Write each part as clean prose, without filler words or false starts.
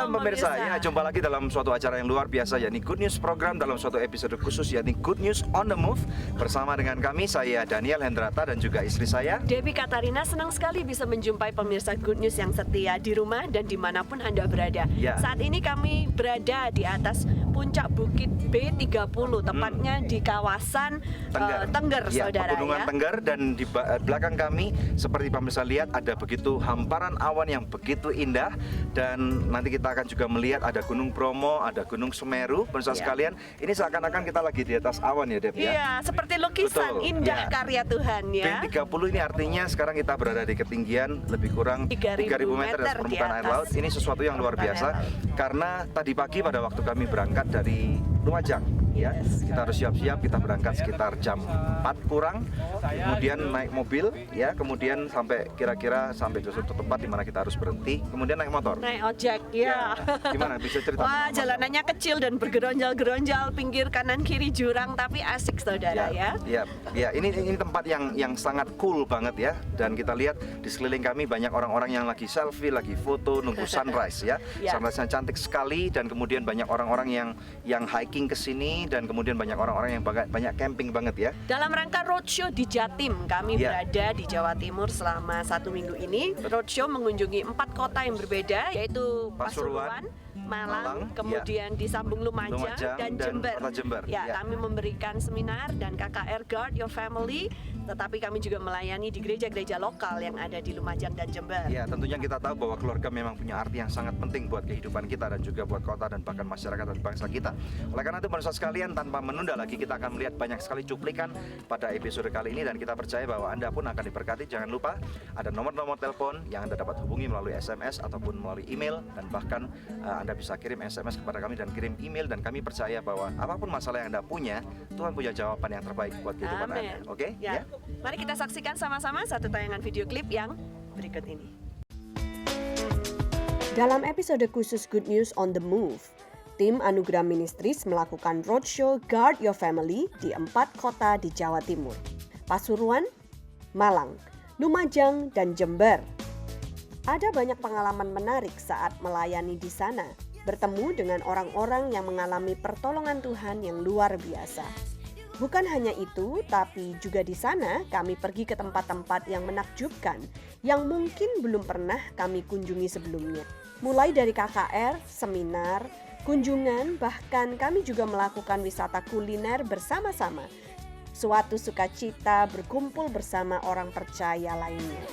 Malam pemirsa, ya jumpa lagi dalam suatu acara yang luar biasa, yakni Good News Program dalam suatu episode khusus, yakni Good News on the Move. Bersama dengan kami, saya Daniel Hendrata dan juga istri saya Debbie Katarina. Senang sekali bisa menjumpai pemirsa Good News yang setia di rumah dan dimanapun Anda berada. Ya. Saat ini kami berada di atas puncak bukit B30, tepatnya di kawasan Tengger, ya, saudara Pegunungan ya. Tengger, dan di belakang kami seperti pemirsa lihat ada begitu hamparan awan yang begitu indah, dan nanti kita akan juga melihat ada Gunung Bromo, ada Gunung Semeru, pemirsa sekalian. Ini seakan-akan kita lagi di atas awan ya, Deb ya. Iya, seperti lukisan indah karya Tuhan ya. B30 ini artinya sekarang kita berada di ketinggian lebih kurang 3.000 meter dari permukaan air laut. Ini sesuatu yang luar biasa karena tadi pagi pada waktu kami berangkat dari Lumajang ya, kita harus siap-siap, kita berangkat sekitar jam 4 kurang, kemudian naik mobil ya, kemudian sampai kira-kira sampai di suatu tempat di mana kita harus berhenti, kemudian naik motor. Naik ojek ya. Gimana bisa cerita? Wah, jalanannya kecil dan bergeronjal-geronjal, pinggir kanan kiri jurang, tapi asik saudara ya. Ya, ini tempat yang sangat cool banget ya, dan kita lihat di sekeliling kami banyak orang-orang yang lagi selfie, lagi foto, nunggu sunrise ya. Sunrise-nya cantik sekali, dan kemudian banyak orang-orang yang hiking ke sini, dan kemudian banyak orang-orang yang banyak camping banget ya. Dalam rangka roadshow di Jatim, kami berada di Jawa Timur selama 1 minggu ini. Roadshow mengunjungi 4 kota yang berbeda, yaitu Pasuruan, Malang, kemudian disambung Lumajang dan Jember. Kami memberikan seminar dan KKR Guard Your Family, tetapi kami juga melayani di gereja-gereja lokal yang ada di Lumajang dan Jember. Ya, tentunya kita tahu bahwa keluarga memang punya arti yang sangat penting buat kehidupan kita dan juga buat kota dan bahkan masyarakat dan bangsa kita. Oleh karena itu, pemirsa sekalian, tanpa menunda lagi, kita akan melihat banyak sekali cuplikan pada episode kali ini, dan kita percaya bahwa Anda pun akan diberkati. Jangan lupa ada nomor-nomor telepon yang Anda dapat hubungi melalui SMS ataupun melalui email, dan bahkan Anda bisa kirim SMS kepada kami dan kirim email, dan kami percaya bahwa apapun masalah yang Anda punya, Tuhan punya jawaban yang terbaik buat kehidupan Anda. Oke? Ya. Mari kita saksikan sama-sama satu tayangan video klip yang berikut ini. Dalam episode khusus Good News on the Move, tim Anugerah Ministries melakukan roadshow Guard Your Family di 4 kota di Jawa Timur: Pasuruan, Malang, Lumajang, dan Jember. Ada banyak pengalaman menarik saat melayani di sana, bertemu dengan orang-orang yang mengalami pertolongan Tuhan yang luar biasa. Bukan hanya itu, tapi juga di sana kami pergi ke tempat-tempat yang menakjubkan, yang mungkin belum pernah kami kunjungi sebelumnya. Mulai dari KKR, seminar, kunjungan, bahkan kami juga melakukan wisata kuliner bersama-sama. Suatu sukacita berkumpul bersama orang percaya lainnya.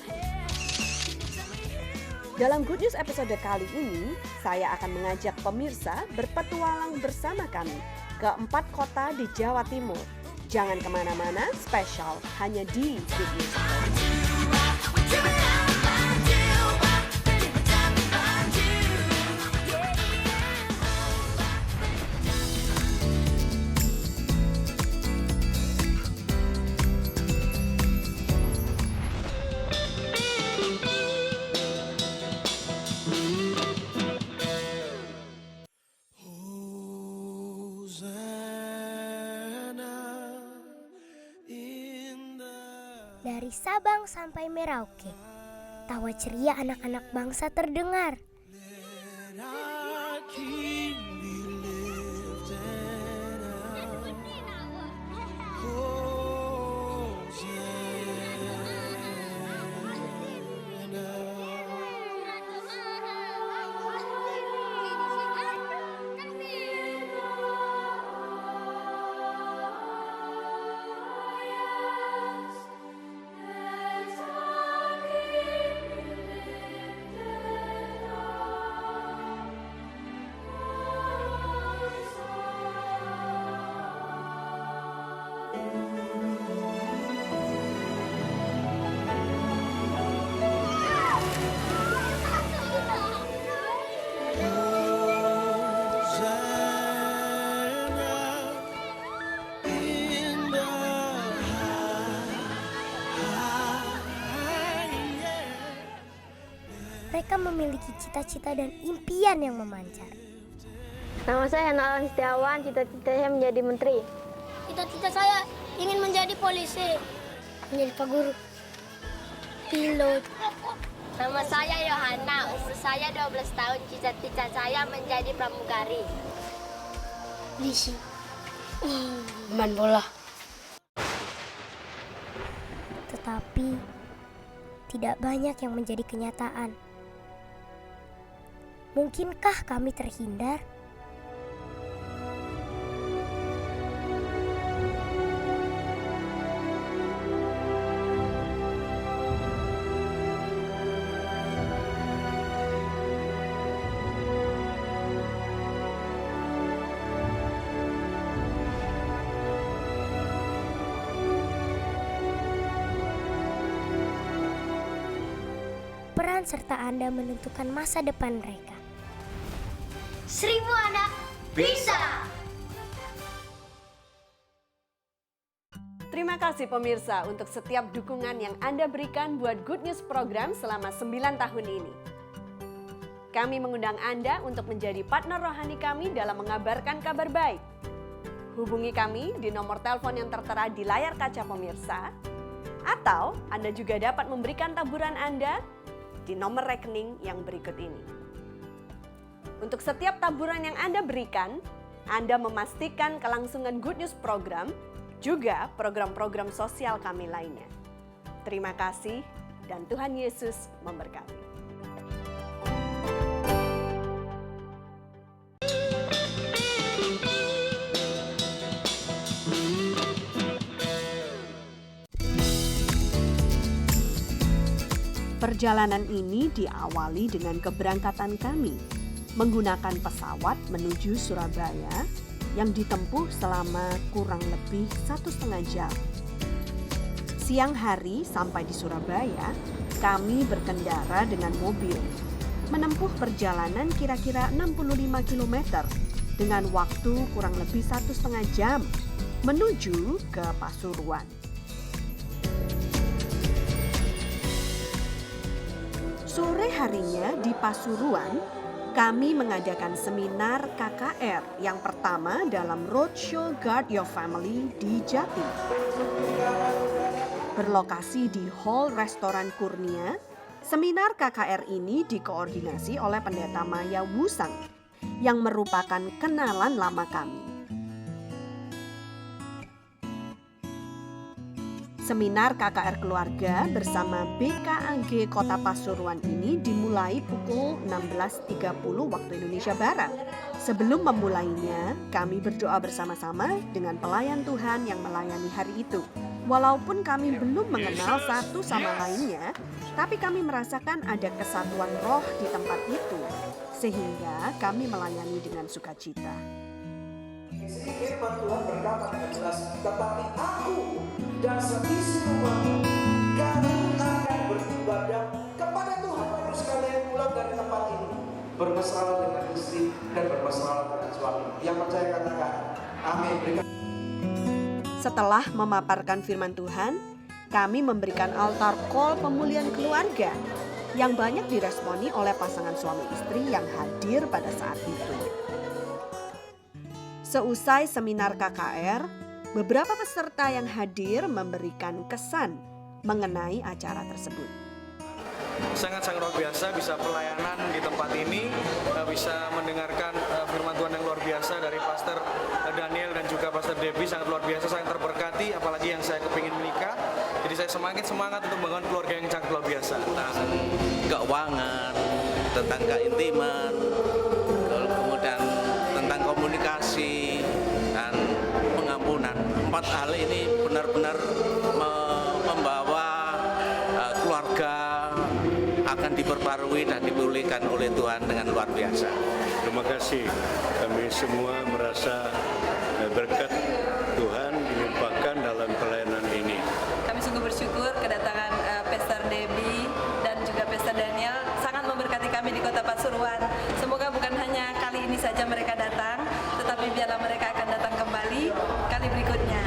Dalam Good News episode kali ini, saya akan mengajak pemirsa berpetualang bersama kami ke 4 kota di Jawa Timur. Jangan kemana-mana, spesial hanya di Good News. Dari Sabang sampai Merauke, tawa ceria anak-anak bangsa terdengar. Mereka memiliki cita-cita dan impian yang memancar. Nama saya Nalan Setiawan, cita-cita saya menjadi menteri. Cita-cita saya ingin menjadi polisi, menjadi pak guru, pilot, Nama saya Yohana, usia saya 12 tahun, cita-cita saya menjadi pramugari. Lisi, main bola. Tetapi, tidak banyak yang menjadi kenyataan. Mungkinkah kami terhindar? Peran serta Anda menentukan masa depan mereka. 1000 anak bisa! Terima kasih pemirsa untuk setiap dukungan yang Anda berikan buat Good News program selama 9 tahun ini. Kami mengundang Anda untuk menjadi partner rohani kami dalam mengabarkan kabar baik. Hubungi kami di nomor telepon yang tertera di layar kaca pemirsa, atau Anda juga dapat memberikan taburan Anda di nomor rekening yang berikut ini. Untuk setiap taburan yang Anda berikan, Anda memastikan kelangsungan Good News program, juga program-program sosial kami lainnya. Terima kasih dan Tuhan Yesus memberkati. Perjalanan ini diawali dengan keberangkatan kami menggunakan pesawat menuju Surabaya yang ditempuh selama kurang lebih 1,5 jam. Siang hari sampai di Surabaya, kami berkendara dengan mobil, menempuh perjalanan kira-kira 65 km dengan waktu kurang lebih 1,5 jam menuju ke Pasuruan. Sore harinya di Pasuruan, kami mengadakan seminar KKR yang pertama dalam Roadshow Guard Your Family di Jatim. Berlokasi di Hall Restoran Kurnia, seminar KKR ini dikoordinasi oleh Pendeta Maya Wusang yang merupakan kenalan lama kami. Seminar KKR Keluarga bersama BKAG Kota Pasuruan ini dimulai pukul 16.30 waktu Indonesia Barat. Sebelum memulainya, kami berdoa bersama-sama dengan pelayan Tuhan yang melayani hari itu. Walaupun kami belum mengenal satu sama lainnya, tapi kami merasakan ada kesatuan roh di tempat itu, sehingga kami melayani dengan sukacita. Firman Tuhan berkata dengan jelas, tetapi aku dan seisi rumahku kami akan beribadah kepada Tuhan. Baru sekalian pulang dari tempat ini bermesra dengan istri dan bermesra dengan suami. Yang percaya katakan amin. Setelah memaparkan firman Tuhan, kami memberikan altar call pemulihan keluarga yang banyak diresponi oleh pasangan suami istri yang hadir pada saat itu. Seusai seminar KKR, beberapa peserta yang hadir memberikan kesan mengenai acara tersebut. Sangat-sangat luar biasa bisa pelayanan di tempat ini, bisa mendengarkan firman Tuhan yang luar biasa dari Pastor Daniel dan juga Pastor Debbie, sangat luar biasa, sangat terberkati, apalagi yang saya kepingin menikah. Jadi saya semakin semangat untuk membangun keluarga yang sangat luar biasa. Tentang keuangan, tentang keintiman, kemudian tentang komunikasi dan pengampunan. 4 hal ini benar-benar membawa keluarga akan diperbarui dan dipulihkan oleh Tuhan dengan luar biasa. Terima kasih, kami semua merasa berkat Tuhan dilimpahkan dalam pelayanan ini. Kami sungguh bersyukur kedatangan Pastor Debbie dan juga Pastor Daniel sangat memberkati kami di Kota Pasuruan. Semoga bukan hanya kali ini saja mereka datang, tetapi biarlah mereka akan datang kembali kali berikutnya.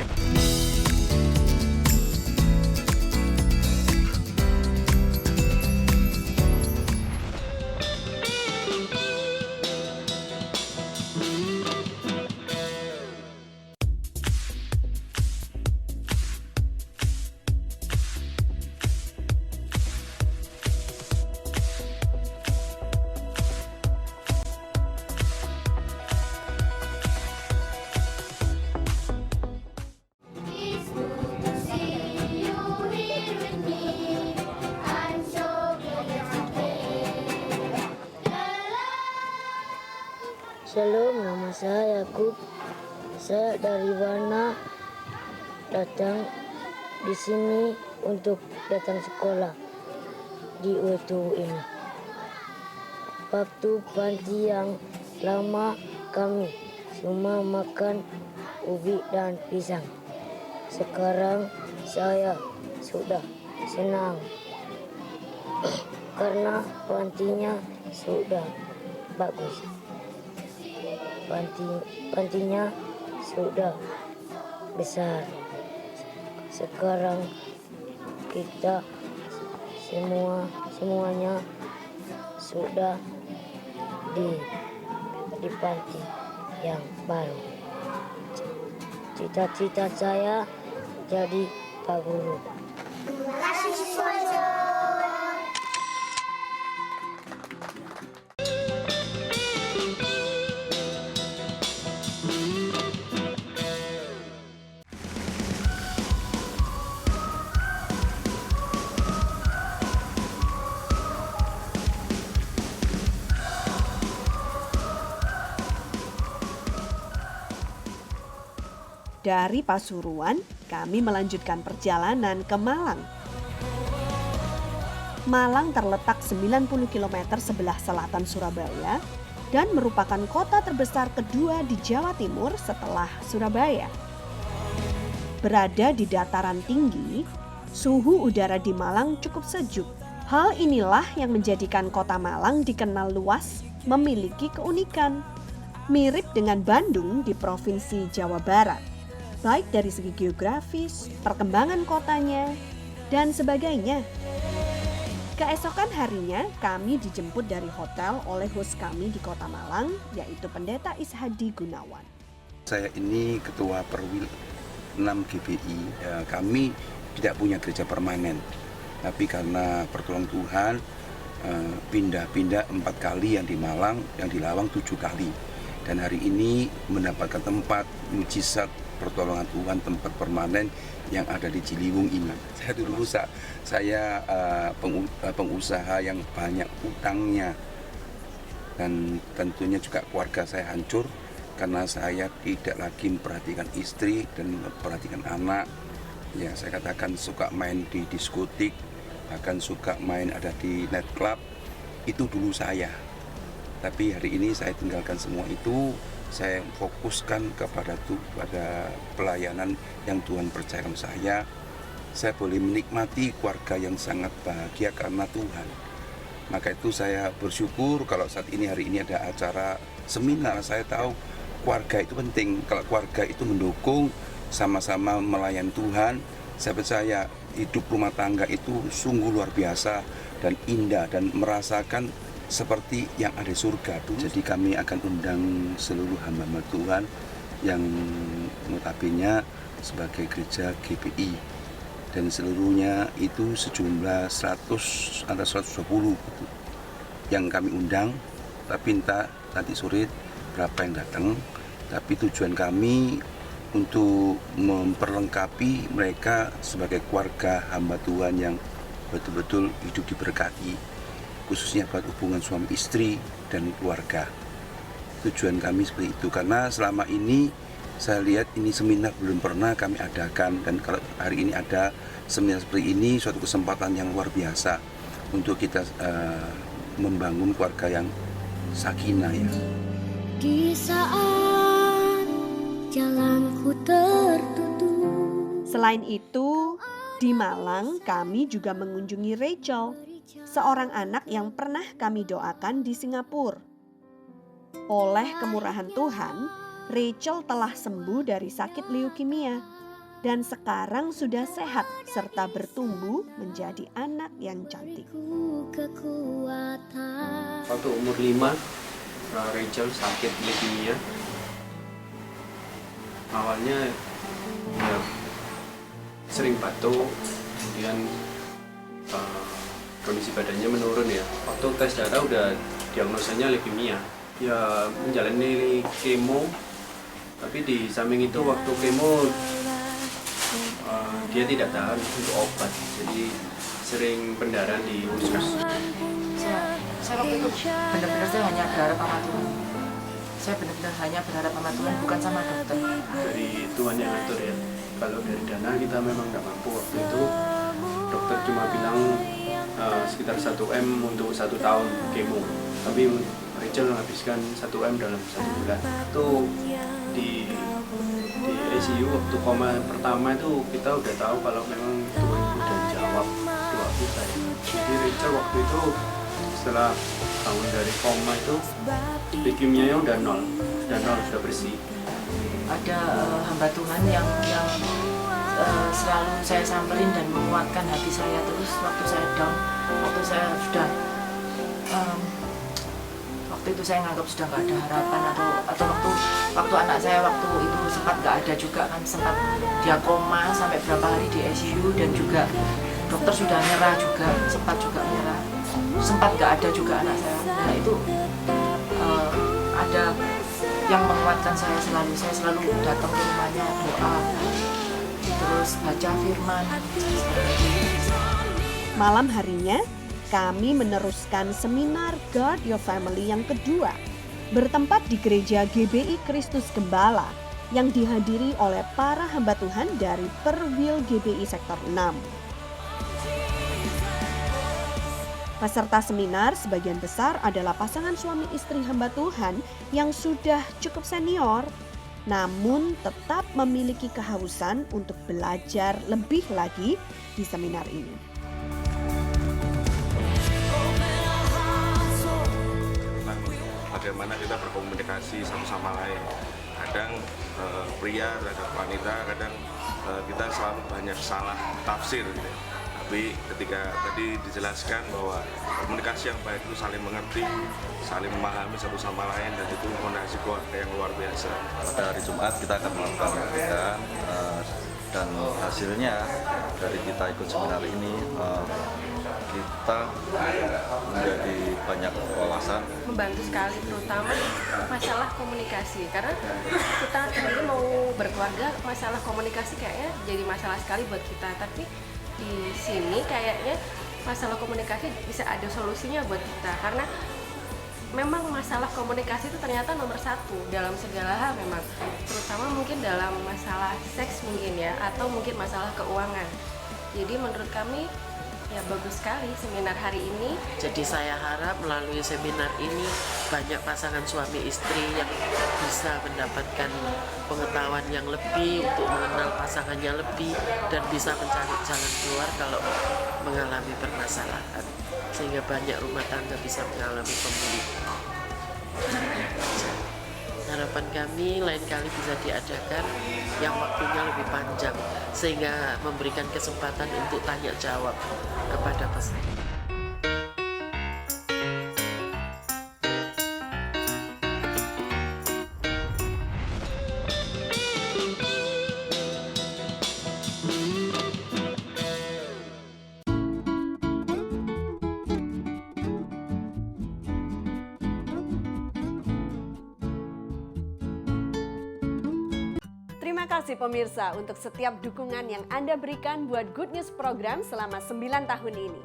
Shalom, nama saya Yakub. Saya dari Wana datang di sini untuk datang sekolah di UTU ini. Waktu panti yang lama kami cuma makan ubi dan pisang. Sekarang saya sudah senang karena pantinya sudah bagus. Pantinya sudah besar. Sekarang kita semuanya sudah di panti yang baru. Cita-cita saya jadi Pak Guru. Dari Pasuruan, kami melanjutkan perjalanan ke Malang. Malang terletak 90 km sebelah selatan Surabaya dan merupakan kota terbesar kedua di Jawa Timur setelah Surabaya. Berada di dataran tinggi, suhu udara di Malang cukup sejuk. Hal inilah yang menjadikan kota Malang dikenal luas, memiliki keunikan. Mirip dengan Bandung di Provinsi Jawa Barat. Baik dari segi geografis, perkembangan kotanya, dan sebagainya. Keesokan harinya, kami dijemput dari hotel oleh host kami di kota Malang, yaitu Pendeta Ishadi Gunawan. Saya ini Ketua Perwil 6 GBI. Kami tidak punya gereja permanen, tapi karena pertolongan Tuhan, pindah-pindah 4 kali, yang di Malang, yang di Lawang 7 kali. Dan hari ini mendapatkan tempat mujizat pertolongan Tuhan, tempat permanen yang ada di Ciliwung ini. Saya dulu pengusaha yang banyak utangnya, dan tentunya juga keluarga saya hancur karena saya tidak lagi memperhatikan istri dan memperhatikan anak. Ya, saya katakan suka main di diskotik, bahkan suka main ada di nightclub. Itu dulu saya. Tapi hari ini saya tinggalkan semua itu. Saya fokuskan kepada pelayanan yang Tuhan percayakan saya. Saya boleh menikmati keluarga yang sangat bahagia karena Tuhan. Maka itu saya bersyukur kalau saat ini, hari ini ada acara seminar. Saya tahu keluarga itu penting. Kalau keluarga itu mendukung, sama-sama melayan Tuhan, saya percaya hidup rumah tangga itu sungguh luar biasa dan indah, dan merasakan seperti yang ada di surga. Jadi kami akan undang seluruh hamba-hamba Tuhan yang notabene sebagai gereja GBI, dan seluruhnya itu sejumlah 100 atau 120 gitu, yang kami undang. Tapi entah nanti sore berapa yang datang, tapi tujuan kami untuk memperlengkapi mereka sebagai keluarga hamba Tuhan yang betul-betul hidup diberkati, khususnya buat hubungan suami istri dan keluarga. Tujuan kami seperti itu, karena selama ini saya lihat ini seminar belum pernah kami adakan, dan kalau hari ini ada seminar seperti ini, suatu kesempatan yang luar biasa untuk kita membangun keluarga yang sakinah ya. Di saat jalanku tertutup. Selain itu, di Malang kami juga mengunjungi Rachel, seorang anak yang pernah kami doakan di Singapura. Oleh kemurahan Tuhan, Rachel telah sembuh dari sakit leukemia dan sekarang sudah sehat serta bertumbuh menjadi anak yang cantik. Waktu umur 5, Rachel sakit leukemia. Awalnya ya, sering batuk, kemudian kondisi badannya menurun ya. Waktu tes darah udah diagnosanya leukemia. Ya menjalani kemo, tapi di samping itu waktu kemo dia tidak tahan untuk obat, jadi sering pendarahan di usus. Saya waktu itu benar-benar saya hanya berharap sama Tuhan. saya benar-benar hanya berharap sama Tuhan, bukan sama dokter. Dari Tuhan yang ngatur ya. Kalau dari dana kita memang nggak mampu waktu itu. Dokter cuma bilang sekitar 1 M untuk 1 tahun kemo. Tapi Rachel menghabiskan 1 M dalam 1 bulan. Itu di ICU waktu koma pertama itu kita udah tahu kalau memang Tuhan udah jawab doa kita ya. Jadi Rachel waktu itu setelah bangun dari koma itu leukemia-nya udah nol, sudah bersih. Ada hamba Tuhan yang selalu saya samperin dan menguatkan hati saya terus waktu saya down, waktu saya sudah waktu itu saya nganggap sudah nggak ada harapan atau waktu anak saya waktu itu sempat nggak ada juga kan, sempat dia koma sampai berapa hari di ICU dan juga dokter sudah nyerah juga, sempat juga nyerah, sempat nggak ada juga anak saya. Nah itu ada yang menguatkan saya selalu datang ke rumahnya, doa, terus baca firman. Malam harinya, kami meneruskan seminar Guard Your Family yang kedua, bertempat di gereja GBI Kristus Gembala yang dihadiri oleh para hamba Tuhan dari Perwil GBI Sektor 6. Peserta seminar sebagian besar adalah pasangan suami istri hamba Tuhan yang sudah cukup senior, namun tetap memiliki kehausan untuk belajar lebih lagi di seminar ini. Bagaimana kita berkomunikasi satu sama lain. Kadang pria terhadap wanita, kadang kita selalu banyak salah tafsir gitu. Tapi ketika tadi dijelaskan bahwa komunikasi yang baik itu saling mengerti, saling memahami satu sama lain, dan itu fondasi keluarga yang luar biasa. Pada hari Jumat kita akan melakukan pendidikan dan hasilnya dari kita ikut seminar ini kita menjadi banyak wawasan. Membantu sekali, terutama masalah komunikasi, karena kita sendiri mau berkeluarga, masalah komunikasi kayaknya jadi masalah sekali buat kita, tapi di sini kayaknya masalah komunikasi bisa ada solusinya buat kita, karena memang masalah komunikasi itu ternyata nomor 1 dalam segala hal memang, terutama mungkin dalam masalah seks mungkin ya, atau mungkin masalah keuangan. Jadi menurut kami ya bagus sekali seminar hari ini. Jadi saya harap melalui seminar ini banyak pasangan suami istri yang bisa mendapatkan pengetahuan yang lebih untuk mengenal pasangannya lebih dan bisa mencari jalan keluar kalau mengalami permasalahan, sehingga banyak rumah tangga bisa mengalami pemulihan. Harapan kami lain kali bisa diadakan yang waktunya lebih panjang sehingga memberikan kesempatan untuk tanya jawab kepada peserta. Terima kasih pemirsa untuk setiap dukungan yang Anda berikan buat Good News program selama 9 tahun ini.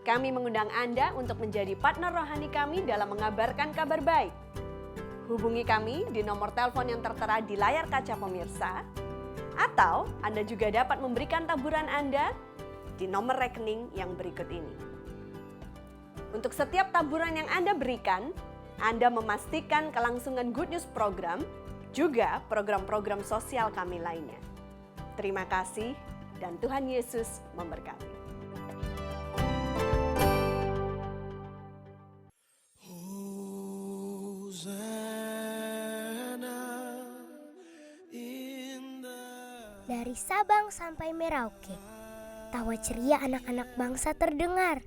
Kami mengundang Anda untuk menjadi partner rohani kami dalam mengabarkan kabar baik. Hubungi kami di nomor telepon yang tertera di layar kaca pemirsa, atau Anda juga dapat memberikan taburan Anda di nomor rekening yang berikut ini. Untuk setiap taburan yang Anda berikan, Anda memastikan kelangsungan Good News program, juga program-program sosial kami lainnya. Terima kasih dan Tuhan Yesus memberkati. Dari Sabang sampai Merauke, tawa ceria anak-anak bangsa terdengar.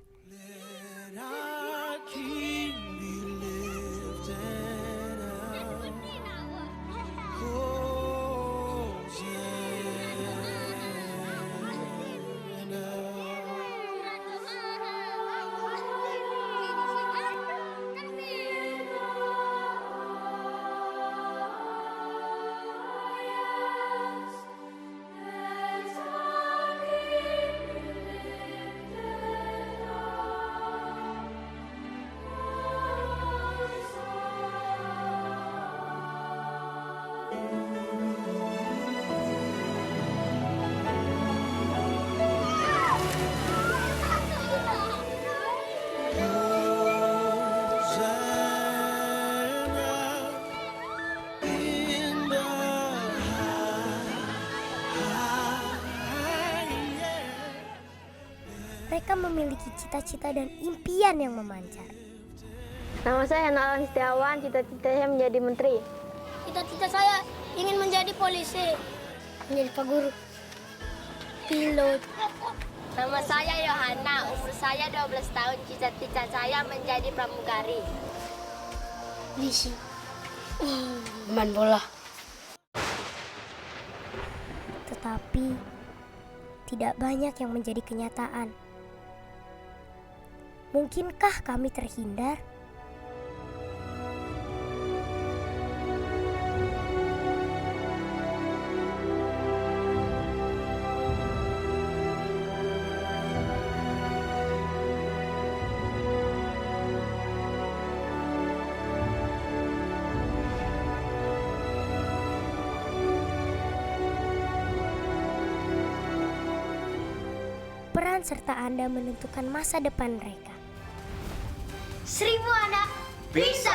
mereka memiliki cita-cita dan impian yang memancar. Nama saya Nalan Setiawan, cita-cita saya menjadi menteri. Cita-cita saya ingin menjadi polisi, menjadi pak guru, pilot. Nama saya Yohana, umur saya 12 tahun, cita-cita saya menjadi pramugari. Lisi, main bola. Tetapi tidak banyak yang menjadi kenyataan. Mungkinkah kami terhindar? Peran serta Anda menentukan masa depan mereka. 1000 anak bisa.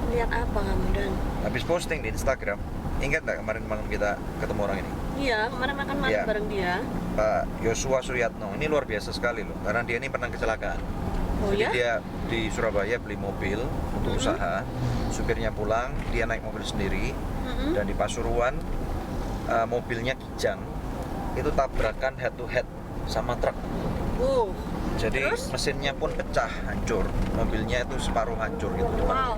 Lihat apa kamu, Dan? Habis posting di Instagram. Ingat nggak kemarin malam kita ketemu orang ini? Iya, kemarin makan malam Iya. bareng dia. Pak Yosua Suyatno. Ini luar biasa sekali loh, karena dia ini pernah kecelakaan. Oh Jadi ya? dia di Surabaya beli mobil untuk usaha, supirnya pulang, dia naik mobil sendiri, dan di Pasuruan mobilnya kijang, itu tabrakan head to head sama truk. Oh. Jadi mesinnya pun pecah, hancur, mobilnya itu separuh hancur gitu. Wow.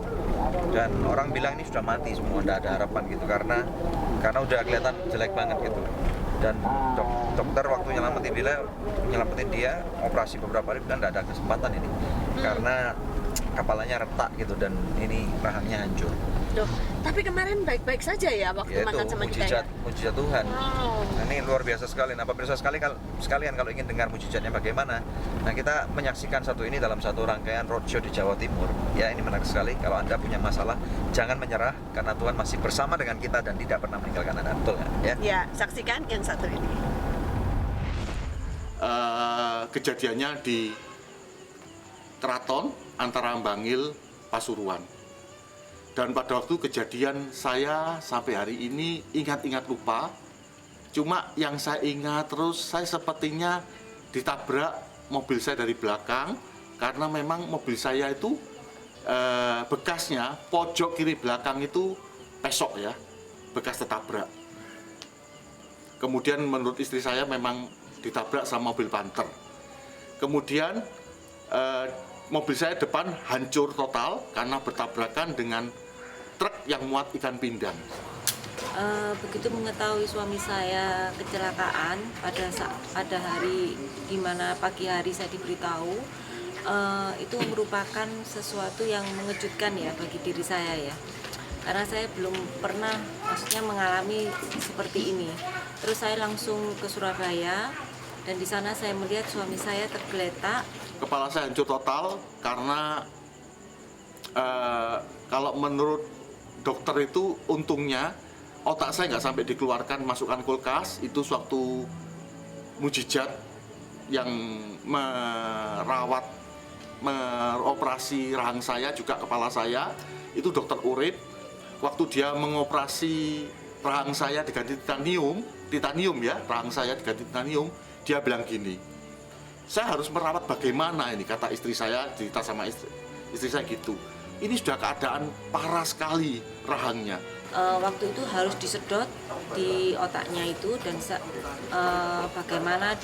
Dan orang bilang ini sudah mati semua, tidak ada harapan gitu karena udah kelihatan jelek banget gitu. Dan dokter waktu nyelamatin dia operasi beberapa hari kan tidak ada kesempatan ini karena kepalanya retak gitu dan ini rahangnya hancur. Duh, tapi kemarin baik-baik saja ya waktu Ya itu makan sama kita ya? mujizat Tuhan. Wow. Nah, ini luar biasa sekali. Nah, pemirsa sekalian kalau ingin dengar mujizatnya bagaimana, nah kita menyaksikan satu ini dalam satu rangkaian roadshow di Jawa Timur. Ya, ini menarik sekali. Kalau Anda punya masalah, jangan menyerah karena Tuhan masih bersama dengan kita dan tidak pernah meninggalkan Anda. Betul nggak? Ya. Ya, saksikan yang satu ini. Kejadiannya di Keraton antara Bangil Pasuruan. Dan pada waktu kejadian saya sampai hari ini ingat-ingat lupa. Cuma yang saya ingat terus, saya sepertinya ditabrak mobil saya dari belakang. Karena memang mobil saya itu bekasnya pojok kiri belakang itu pesok ya, bekas tertabrak. Kemudian menurut istri saya memang ditabrak sama mobil Panther. Kemudian mobil saya depan hancur total karena bertabrakan dengan truk yang muat ikan pindang. Begitu mengetahui suami saya kecelakaan pada hari di mana pagi hari saya diberitahu, itu merupakan sesuatu yang mengejutkan ya bagi diri saya ya. Karena saya belum pernah maksudnya mengalami seperti ini. Terus saya langsung ke Surabaya dan di sana saya melihat suami saya tergeletak. Kepala saya hancur total karena kalau menurut dokter itu untungnya otak saya nggak sampai dikeluarkan masukkan kulkas. Itu suatu mujizat yang mengoperasi rahang saya juga kepala saya. Itu dokter Urip waktu dia mengoperasi rahang saya diganti titanium ya, rahang saya diganti titanium, dia bilang gini, saya harus merawat bagaimana ini, kata istri saya, cerita sama istri saya gitu. Ini sudah keadaan parah sekali rahangnya. Waktu itu harus disedot di otaknya itu dan bagaimana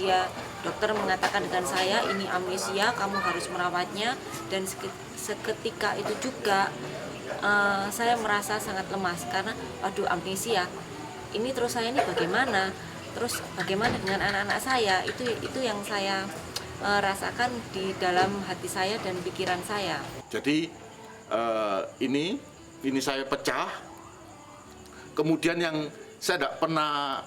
dokter mengatakan dengan saya ini amnesia, kamu harus merawatnya dan seketika itu juga saya merasa sangat lemas karena waduh amnesia. Ini terus saya ini bagaimana? Terus bagaimana dengan anak-anak saya? Itu yang saya rasakan di dalam hati saya dan pikiran saya. Jadi ini saya pecah. Kemudian yang saya tidak pernah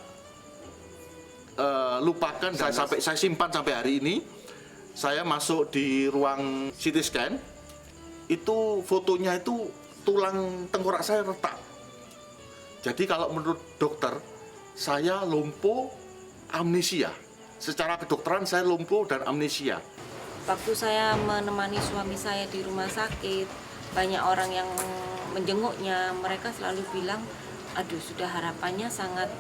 lupakan dan saya simpan sampai hari ini, saya masuk di ruang CT scan. Itu fotonya itu tulang tengkorak saya retak. Jadi kalau menurut dokter, saya lumpuh amnesia. Secara kedokteran saya lumpuh dan amnesia. Waktu saya menemani suami saya di rumah sakit, banyak orang yang menjenguknya, mereka selalu bilang, aduh sudah harapannya sangat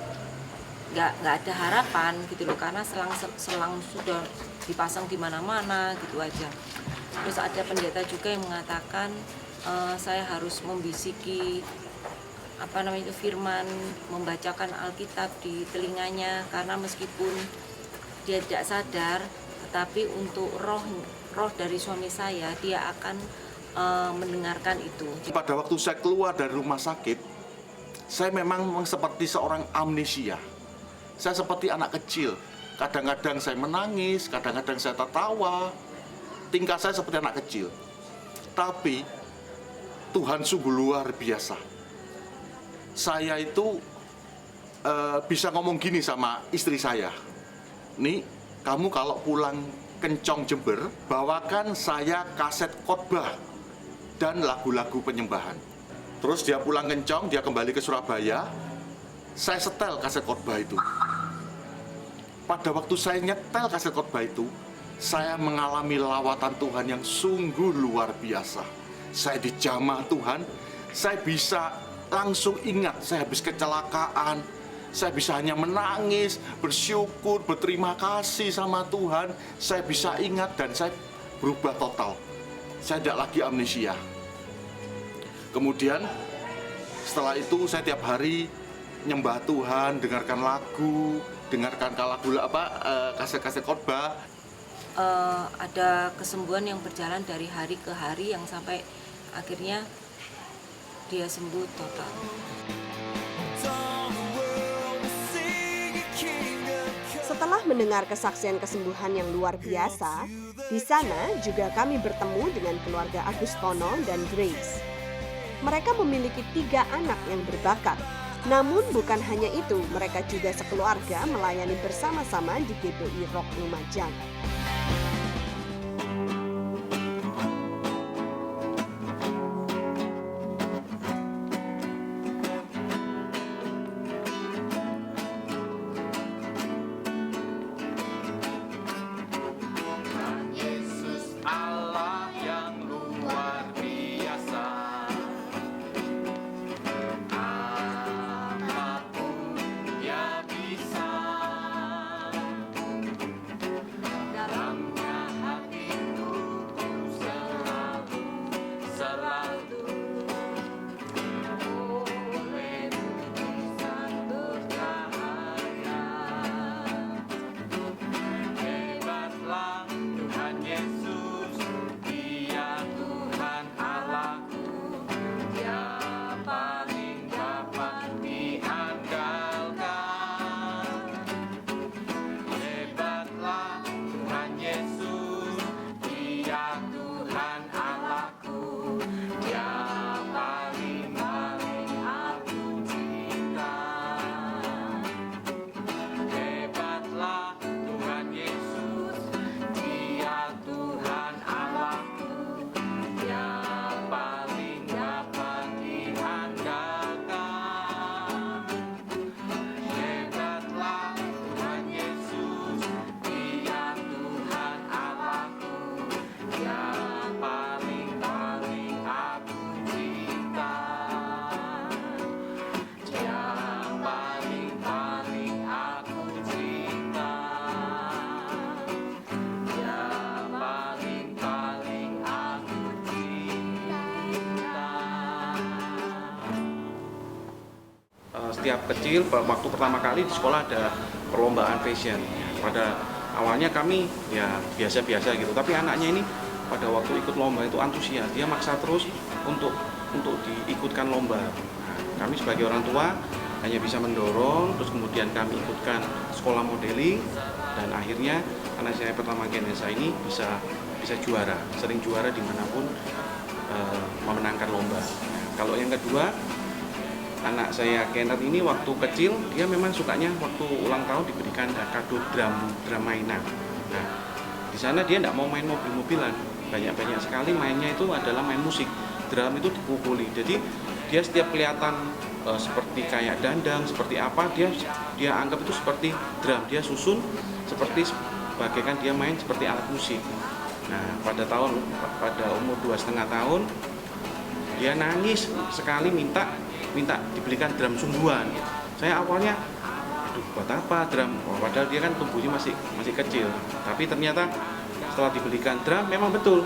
nggak ada harapan gitu loh, karena selang sudah dipasang di mana-mana gitu aja. Terus ada pendeta juga yang mengatakan saya harus membisiki firman, membacakan Alkitab di telinganya, karena meskipun dia tidak sadar, tetapi untuk roh dari suami saya, dia akan mendengarkan itu. Pada waktu saya keluar dari rumah sakit, saya memang seperti seorang amnesia. Saya seperti anak kecil. Kadang-kadang saya menangis, kadang-kadang saya tertawa. Tingkah saya seperti anak kecil. Tapi Tuhan sungguh luar biasa. Saya itu bisa ngomong gini sama istri saya. Nih, kamu kalau pulang Kencong Jember, bawakan saya kaset khotbah dan lagu-lagu penyembahan. Terus dia pulang Kencong, dia kembali ke Surabaya, saya setel kaset khotbah itu. Pada waktu saya nyetel kaset khotbah itu, saya mengalami lawatan Tuhan yang sungguh luar biasa. Saya dijamah Tuhan, saya bisa langsung ingat saya habis kecelakaan. Saya bisa hanya menangis, bersyukur, berterima kasih sama Tuhan. Saya bisa ingat dan saya berubah total. Saya tidak lagi amnesia. Kemudian setelah itu saya tiap hari nyembah Tuhan, dengarkan lagu, dengarkan kaset-kaset khotbah. Ada kesembuhan yang berjalan dari hari ke hari yang sampai akhirnya dia sembuh total. Setelah mendengar kesaksian kesembuhan yang luar biasa, di sana juga kami bertemu dengan keluarga Agustono dan Grace. Mereka memiliki 3 anak yang berbakat. Namun bukan hanya itu, mereka juga sekeluarga melayani bersama-sama di GBI Rock Lumajang. Setiap kecil, waktu pertama kali di sekolah ada perlombaan fashion. Pada awalnya kami ya biasa-biasa gitu, tapi anaknya ini pada waktu ikut lomba itu antusias, dia maksa terus untuk diikutkan lomba. Nah, kami sebagai orang tua hanya bisa mendorong, terus kemudian kami ikutkan sekolah modeling, dan akhirnya anak saya pertama Genesa ini bisa juara, sering juara dimanapun memenangkan lomba. Kalau yang kedua, anak saya Kenneth ini waktu kecil dia memang sukanya waktu ulang tahun diberikan kado drum mainan. Nah, di sana dia tidak mau main mobil-mobilan, banyak sekali mainnya itu adalah main musik. Drum itu dipukuli, jadi dia setiap kelihatan seperti kayak dandang, seperti apa dia anggap itu seperti drum, dia susun seperti bagaikan dia main seperti alat musik. Nah, pada umur 2,5 tahun Dia nangis sekali minta dibelikan drum sungguhan. Saya awalnya, aduh buat apa drum? Padahal dia kan tubuhnya masih kecil. Tapi ternyata setelah dibelikan drum memang betul.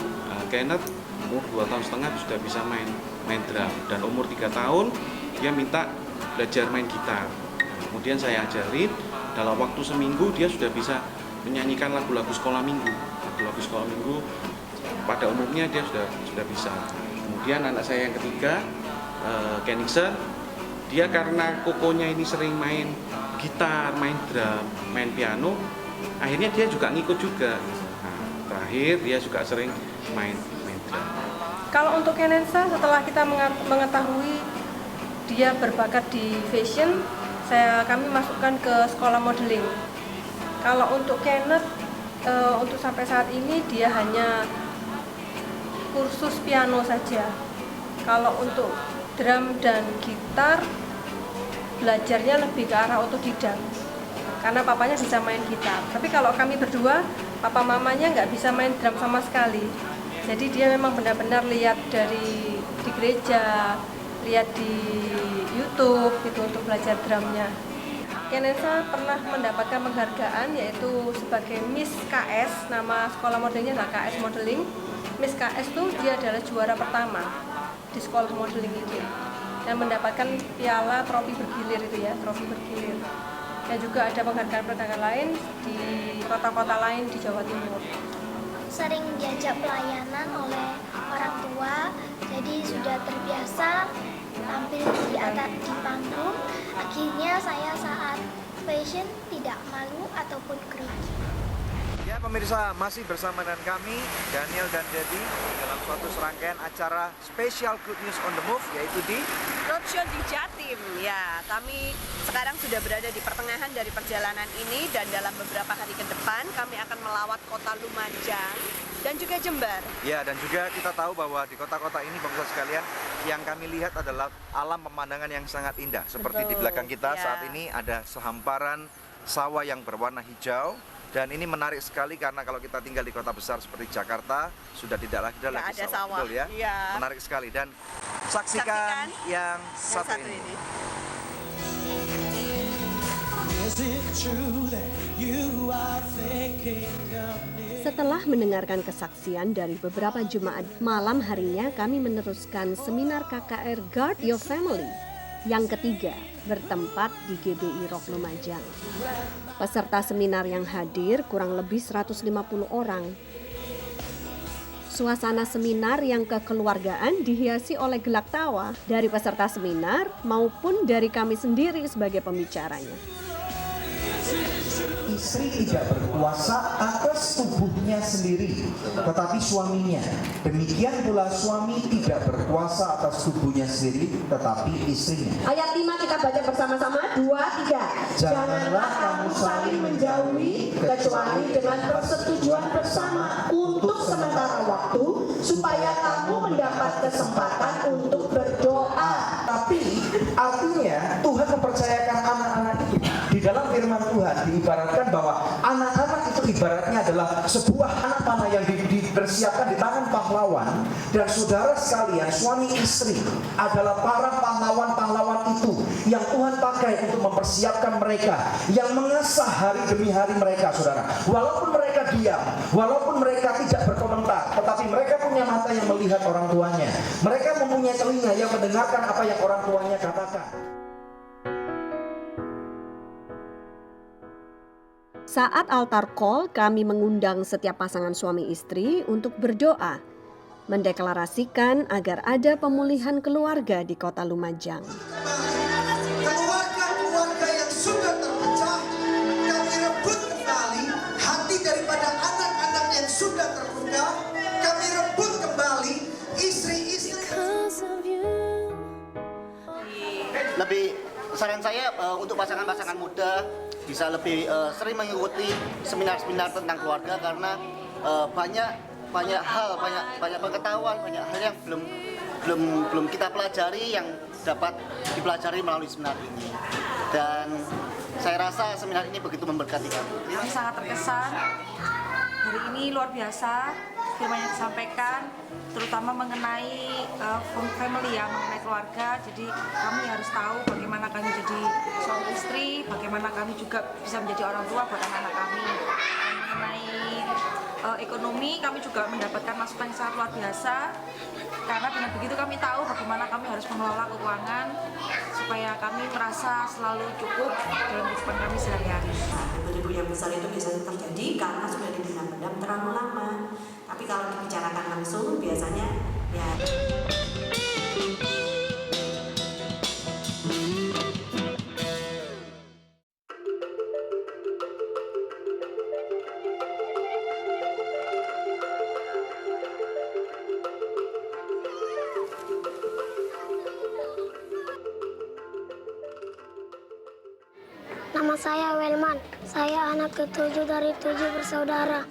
Kenneth umur 2,5 tahun sudah bisa main drum, dan umur 3 tahun dia minta belajar main gitar. Kemudian saya ajarin, dalam waktu seminggu dia sudah bisa menyanyikan lagu-lagu sekolah minggu. Lagu-lagu sekolah minggu pada umumnya dia sudah bisa. Kemudian anak saya yang ketiga, Kenixer, dia karena kokonya ini sering main gitar, main drum, main piano, akhirnya dia juga ngikut juga. Nah, terakhir dia juga sering main drum. Kalau untuk Kenensa, setelah kita mengetahui dia berbakat di fashion, kami masukkan ke sekolah modeling. Kalau untuk Kenneth, untuk sampai saat ini dia hanya kursus piano saja. Kalau untuk drum dan gitar, belajarnya lebih ke arah otodidak, karena papanya bisa main gitar. Tapi kalau kami berdua, papa mamanya nggak bisa main drum sama sekali. Jadi dia memang benar-benar lihat di gereja, lihat di YouTube gitu untuk belajar drumnya. Kenensa pernah mendapatkan penghargaan yaitu sebagai Miss KS, nama sekolah modelingnya adalah KS Modeling. Miss KS itu dia adalah juara pertama di sekolah modeling itu, dan mendapatkan piala trofi bergilir itu ya, trofi bergilir. Dan juga ada penghargaan lain di kota-kota lain di Jawa Timur. Sering diajak pelayanan oleh orang tua, jadi sudah terbiasa tampil di panggung. Akhirnya saya saat fashion tidak malu ataupun grogi. Ya pemirsa, masih bersama dengan kami, Daniel dan Dedi, dalam suatu serangkaian acara Special Good News on the Move, yaitu di Roadshow di Jatim. Ya, kami sekarang sudah berada di pertengahan dari perjalanan ini, dan dalam beberapa hari ke depan kami akan melawat kota Lumajang dan juga Jember. Ya, dan juga kita tahu bahwa di kota-kota ini pemirsa sekalian, yang kami lihat adalah alam pemandangan yang sangat indah. Seperti di belakang kita saat ini ada sehamparan sawah yang berwarna hijau. Dan ini menarik sekali karena kalau kita tinggal di kota besar seperti Jakarta, sudah tidak lagi ada sawah. Betul ya? Ya. Menarik sekali. Dan saksikan yang satu ini. Setelah mendengarkan kesaksian dari beberapa jemaat, malam harinya kami meneruskan seminar KKR Guard Your Family yang ketiga, bertempat di GBI Rock Lumajang. Peserta seminar yang hadir kurang lebih 150 orang. Suasana seminar yang kekeluargaan dihiasi oleh gelak tawa dari peserta seminar maupun dari kami sendiri sebagai pembicaranya. Istri tidak berkuasa atas tubuhnya sendiri, tetapi suaminya. Demikian pula suami tidak berkuasa atas tubuhnya sendiri, tetapi istrinya. Ayat 5 kita baca bersama-sama, 2, 3. Janganlah kamu saling menjauhi kecuali dengan persetujuan bersama untuk sementara waktu, supaya kamu mendapat kesempatan untuk berdoa. Tapi artinya Tuhan mempercayakan anak-anak itu. Di dalam firman Tuhan diibaratkan bahwa anak-anak itu ibaratnya adalah sebuah anak panah yang dipersiapkan di tangan pahlawan. Dan saudara sekalian, suami istri adalah para pahlawan-pahlawan itu yang Tuhan pakai untuk mempersiapkan mereka, yang mengasah hari demi hari mereka, saudara. Walaupun mereka diam, walaupun mereka tidak berkomentar, tetapi mereka punya mata yang melihat orang tuanya. Mereka mempunyai telinga yang mendengarkan apa yang orang tuanya katakan. Saat altar call, kami mengundang setiap pasangan suami istri untuk berdoa, mendeklarasikan agar ada pemulihan keluarga di kota Lumajang. Keluarga-keluarga yang sudah terpecah, kami rebut kembali. Hati daripada anak-anak yang sudah terluka, kami rebut kembali. Istri-istri. Lebih saran saya untuk pasangan-pasangan muda bisa lebih sering mengikuti seminar-seminar tentang keluarga, karena banyak hal, banyak pengetahuan, banyak hal yang belum kita pelajari yang dapat dipelajari melalui seminar ini. Dan saya rasa seminar ini begitu memberkati kami. Kami sangat terkesan. Hari ini luar biasa. firman yang disampaikan, terutama mengenai family ya, mengenai keluarga. Jadi kami harus tahu bagaimana kami jadi suami istri, bagaimana kami juga bisa menjadi orang tua buat anak-anak kami. Dan mengenai ekonomi, kami juga mendapatkan masukan yang sangat luar biasa. Karena dengan begitu kami tahu bagaimana kami harus mengelola keuangan supaya kami merasa selalu cukup dalam kehidupan kami sehari-hari. Debu-debu yang besar itu biasanya terjadi karena sudah dipendam terlalu lama. Tapi kalau dibicarakan langsung biasanya ya. Nama saya Welman, saya anak ke-7 dari 7 bersaudara.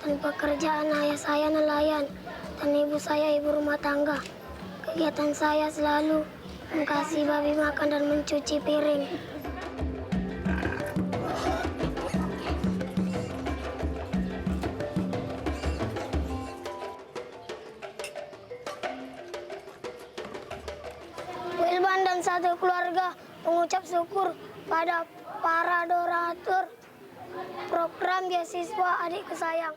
Dan pekerjaan ayah saya nelayan, dan ibu saya ibu rumah tangga. Kegiatan saya selalu mengasihi babi makan dan mencuci piring. Wilban dan satu keluarga mengucap syukur pada para donatur program beasiswa Adikku Sayang.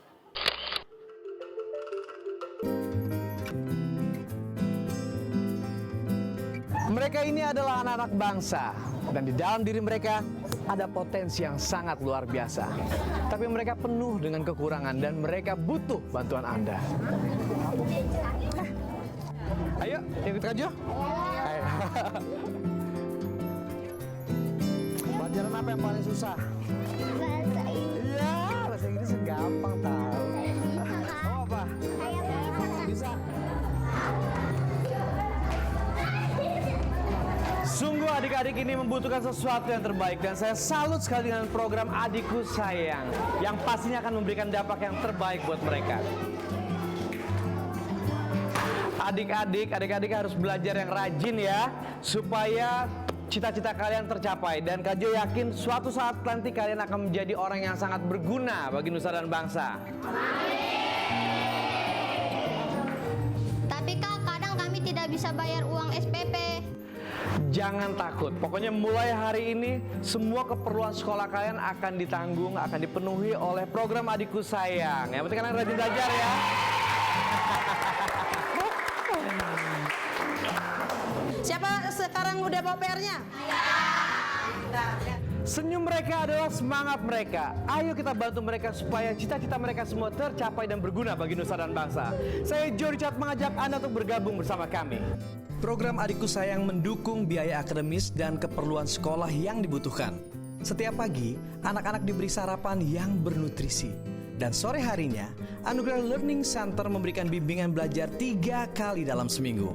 Mereka ini adalah anak-anak bangsa, dan di dalam diri mereka ada potensi yang sangat luar biasa. Tapi mereka penuh dengan kekurangan dan mereka butuh bantuan Anda. Ayo, ikut Kak Jo. Ayo. Pelajaran apa yang paling susah? Bahasa Inggris. Iya, bahasa Inggris gampang tahu. Oh apa? Bisa. Sungguh adik-adik ini membutuhkan sesuatu yang terbaik dan saya salut sekali dengan program Adikku Sayang yang pastinya akan memberikan dampak yang terbaik buat mereka. Adik-adik harus belajar yang rajin ya, supaya cita-cita kalian tercapai. Dan Kak Jo yakin suatu saat nanti kalian akan menjadi orang yang sangat berguna bagi nusa dan bangsa. Tapi Kak, kadang kami tidak bisa bayar uang SPP. Jangan takut, pokoknya mulai hari ini semua keperluan sekolah kalian akan ditanggung, akan dipenuhi oleh program Adikku Sayang. Yang penting kalian rajin belajar ya. Siapa sekarang udah bawa PR-nya? Senyum mereka adalah semangat mereka. Ayo kita bantu mereka supaya cita-cita mereka semua tercapai dan berguna bagi nusa dan bangsa. Saya Joe Richard mengajak Anda untuk bergabung bersama kami. Program Adikku Sayang mendukung biaya akademis dan keperluan sekolah yang dibutuhkan. Setiap pagi, anak-anak diberi sarapan yang bernutrisi. Dan sore harinya, Anugerah Learning Center memberikan bimbingan belajar 3 kali dalam seminggu.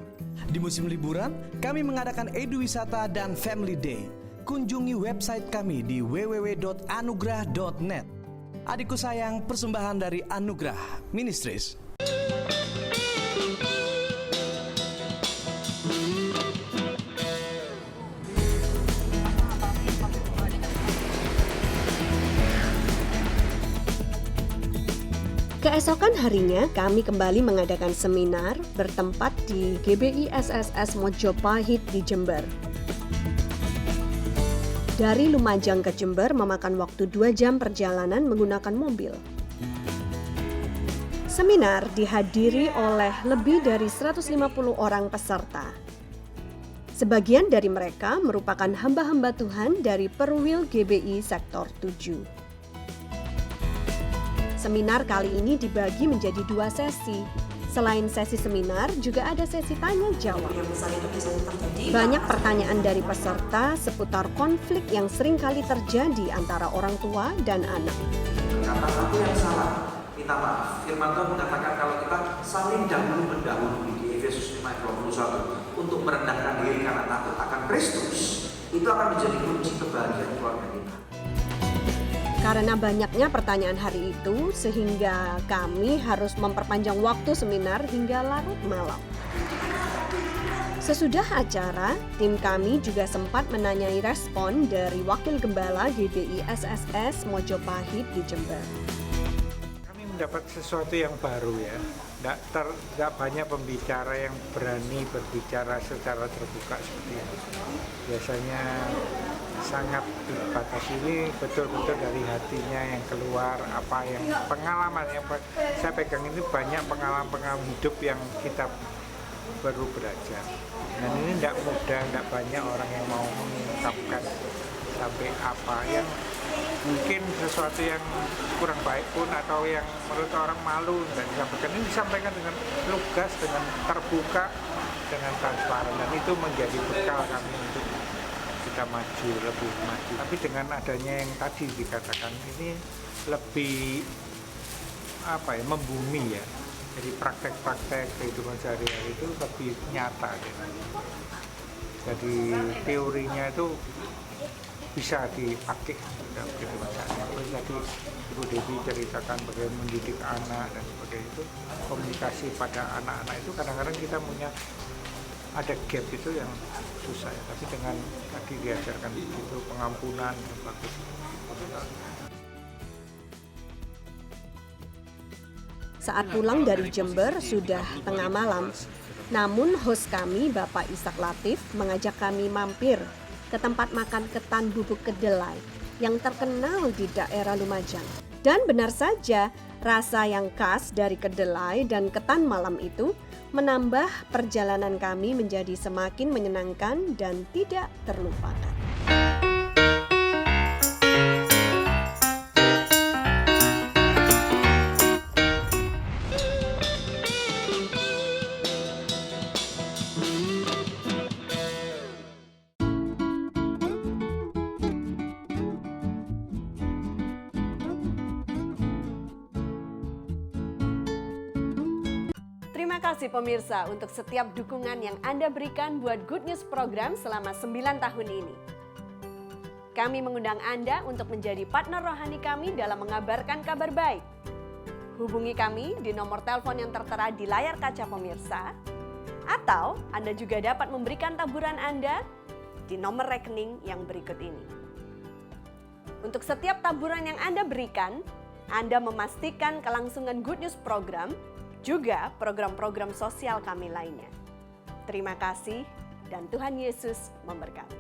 Di musim liburan, kami mengadakan eduwisata dan family day. Kunjungi website kami di www.anugrah.net. Adikku Sayang, persembahan dari Anugrah Ministries. Keesokan harinya, kami kembali mengadakan seminar bertempat di GBI SSS Mojopahit di Jember. Dari Lumajang ke Jember memakan waktu 2 jam perjalanan menggunakan mobil. Seminar dihadiri oleh lebih dari 150 orang peserta. Sebagian dari mereka merupakan hamba-hamba Tuhan dari Perwil GBI Sektor 7. Seminar kali ini dibagi menjadi 2 sesi. Selain sesi seminar, juga ada sesi tanya jawab. Banyak pertanyaan dari peserta seputar konflik yang sering kali terjadi antara orang tua dan anak. Kata satu yang salah, minta maaf. Firman Tuhan mengatakan kalau kita saling dahulu-mendahului di Efesus 5:21 untuk merendahkan diri karena takut akan Kristus, itu akan menjadi kunci kebahagiaan keluarga kita. Karena banyaknya pertanyaan hari itu, sehingga kami harus memperpanjang waktu seminar hingga larut malam. Sesudah acara, tim kami juga sempat menanyai respon dari Wakil Gembala GBI SSS Mojopahit di Jember. Kami mendapat sesuatu yang baru ya, nggak banyak pembicara yang berani berbicara secara terbuka seperti ini. Biasanya sangat dibatasi, ini betul-betul dari hatinya yang keluar, apa yang pengalaman yang saya pegang ini banyak pengalaman hidup yang kita baru belajar. Dan ini tidak mudah, tidak banyak orang yang mau mengungkapkan sampai apa yang mungkin sesuatu yang kurang baik pun atau yang menurut orang malu dan disampaikan, ini disampaikan dengan lugas, dengan terbuka, dengan transparan, dan itu menjadi bekal kami untuk kita maju, lebih maju. Tapi dengan adanya yang tadi dikatakan ini lebih membumi ya. Jadi praktek-praktek kehidupan sehari-hari itu lebih nyata gitu. Jadi teorinya itu bisa dipakai dalam kehidupan sehari-hari. Jadi Ibu Devi ceritakan bagaimana mendidik anak dan sebagainya, itu komunikasi pada anak-anak itu kadang-kadang kita punya ada gap itu yang susah ya. Tapi dengan tadi diajarkan itu pengampunan yang bagus. Saat pulang dari Jember sudah tengah malam, namun host kami Bapak Ishak Latif mengajak kami mampir ke tempat makan ketan bubuk kedelai yang terkenal di daerah Lumajang. Dan benar saja, rasa yang khas dari kedelai dan ketan malam itu menambah perjalanan kami menjadi semakin menyenangkan dan tidak terlupakan. Terima kasih pemirsa untuk setiap dukungan yang Anda berikan buat Good News program selama 9 tahun ini. Kami mengundang Anda untuk menjadi partner rohani kami dalam mengabarkan kabar baik. Hubungi kami di nomor telepon yang tertera di layar kaca pemirsa, atau Anda juga dapat memberikan taburan Anda di nomor rekening yang berikut ini. Untuk setiap taburan yang Anda berikan, Anda memastikan kelangsungan Good News program, juga program-program sosial kami lainnya. Terima kasih dan Tuhan Yesus memberkati.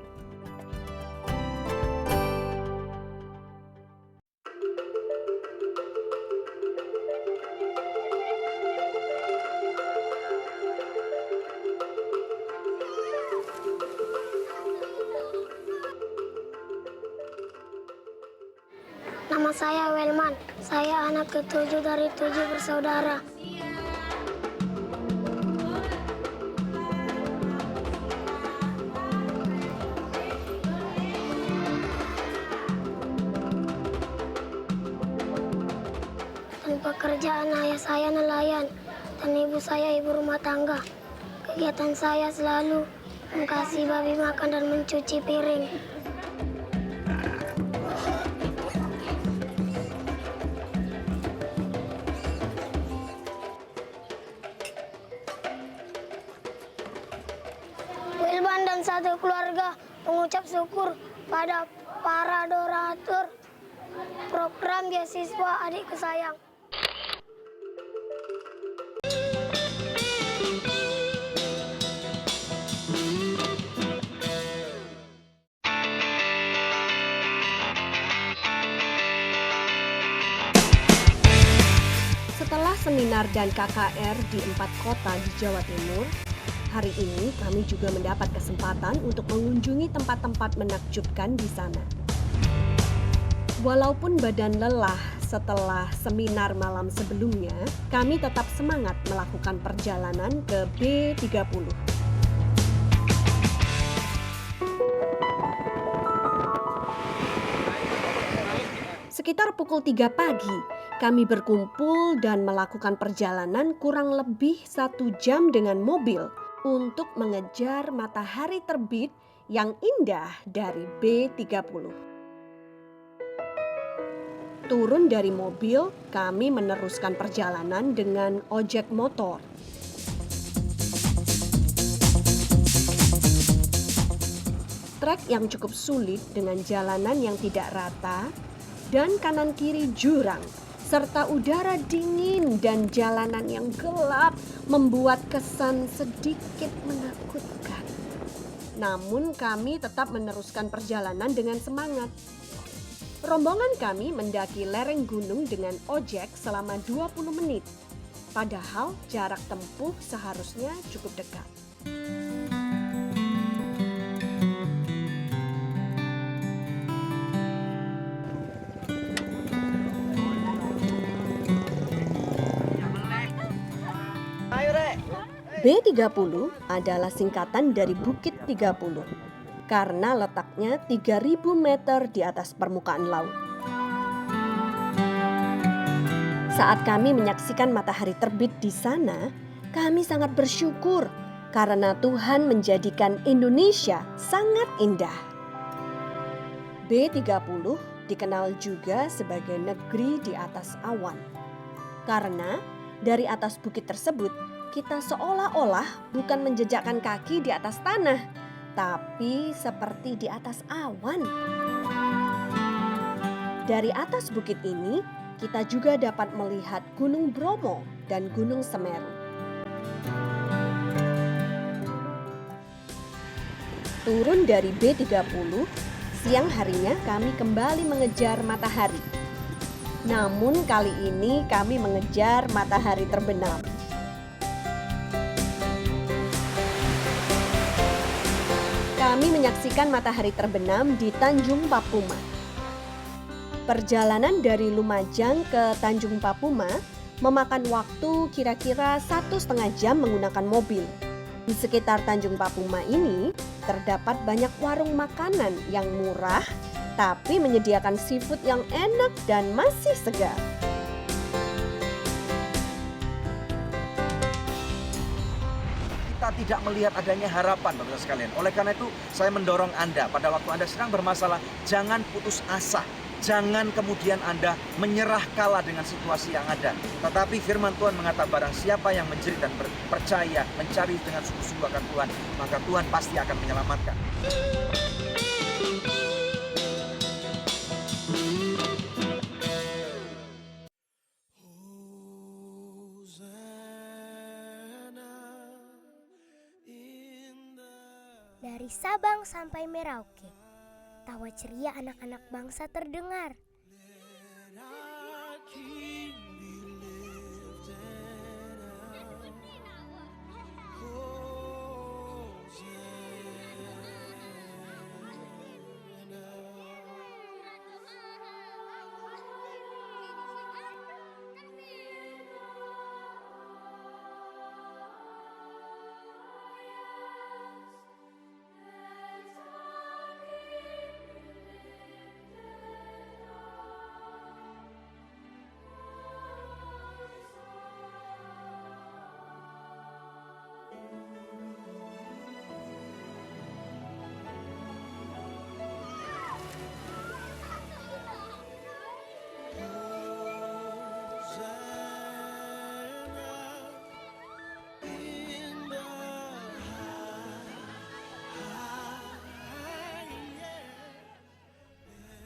Nama saya Welman, saya anak ke-7 dari 7 bersaudara. Pekerjaan ayah saya nelayan dan ibu saya ibu rumah tangga. Kegiatan saya selalu mengasihi babi makan dan mencuci piring. Wilban dan satu keluarga mengucap syukur pada para donatur program beasiswa adik kesayang. Setelah seminar dan KKR di 4 kota di Jawa Timur, hari ini kami juga mendapat kesempatan untuk mengunjungi tempat-tempat menakjubkan di sana. Walaupun badan lelah setelah seminar malam sebelumnya, kami tetap semangat melakukan perjalanan ke B30. Sekitar pukul 3 pagi, kami berkumpul dan melakukan perjalanan kurang lebih 1 jam dengan mobil untuk mengejar matahari terbit yang indah dari B30. Turun dari mobil, kami meneruskan perjalanan dengan ojek motor. Trek yang cukup sulit dengan jalanan yang tidak rata dan kanan kiri jurang, serta udara dingin dan jalanan yang gelap membuat kesan sedikit menakutkan. Namun kami tetap meneruskan perjalanan dengan semangat. Rombongan kami mendaki lereng gunung dengan ojek selama 20 menit. Padahal jarak tempuh seharusnya cukup dekat. B30 adalah singkatan dari Bukit 30 karena letaknya 3.000 meter di atas permukaan laut. Saat kami menyaksikan matahari terbit di sana, kami sangat bersyukur karena Tuhan menjadikan Indonesia sangat indah. B30 dikenal juga sebagai negeri di atas awan. Karena dari atas bukit tersebut, kita seolah-olah bukan menjejakkan kaki di atas tanah, tapi seperti di atas awan. Dari atas bukit ini, kita juga dapat melihat Gunung Bromo dan Gunung Semeru. Turun dari B30, siang harinya kami kembali mengejar matahari. Namun kali ini kami mengejar matahari terbenam. Kami menyaksikan matahari terbenam di Tanjung Papuma. Perjalanan dari Lumajang ke Tanjung Papuma memakan waktu kira-kira 1,5 jam menggunakan mobil. Di sekitar Tanjung Papuma ini terdapat banyak warung makanan yang murah, tapi menyediakan seafood yang enak dan masih segar. Kita tidak melihat adanya harapan, Bapak sekalian. Oleh karena itu, saya mendorong Anda pada waktu Anda sedang bermasalah, jangan putus asa. Jangan kemudian Anda menyerah kalah dengan situasi yang ada. Tetapi firman Tuhan mengatakan barang siapa yang menjerit dan percaya, mencari dengan sungguh-sungguh akan Tuhan, maka Tuhan pasti akan menyelamatkan. Dari Sabang sampai Merauke, tawa ceria anak-anak bangsa terdengar.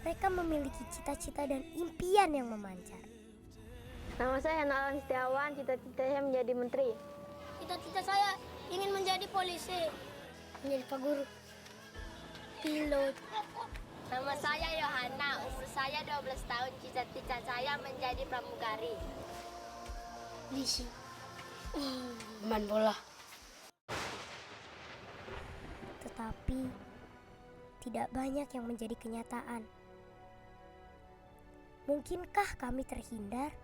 Mereka memiliki cita-cita dan impian yang memancar. Nama saya Nalan Setiawan, cita-cita saya menjadi menteri. Cita-cita saya ingin menjadi polisi, menjadi pak guru, pilot. Nama saya Yohana, umur saya 12 tahun, cita-cita saya menjadi pramugari. Polisi, main bola. Tetapi tidak banyak yang menjadi kenyataan. Mungkinkah kami terhindar?